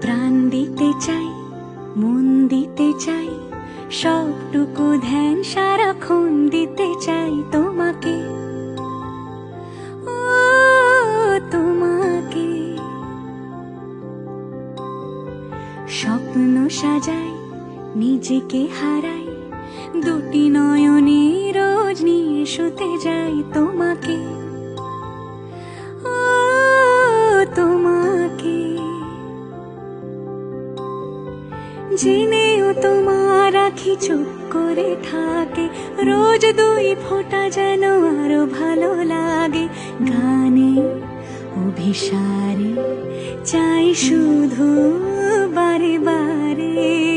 প্রাণ দিতে চাই, মন দিতে চাই, সবটুকু ধ্যান সারাক্ষণ দিতে চাই তোমাকে, ও তোমাকে। স্বপ্ন সাজাই, নিজেকে হারাই, দুটি নয়নে রোজ নিয়ে শুতে যাই তোমাকে, ও তোমাকে। জেনেও তোমার আখি চুপ করে থাকে, রোজ দুই ফোঁটা যেন আরো ভালো লাগে। গানে অভিসারে চাই শুধু বারে বারে।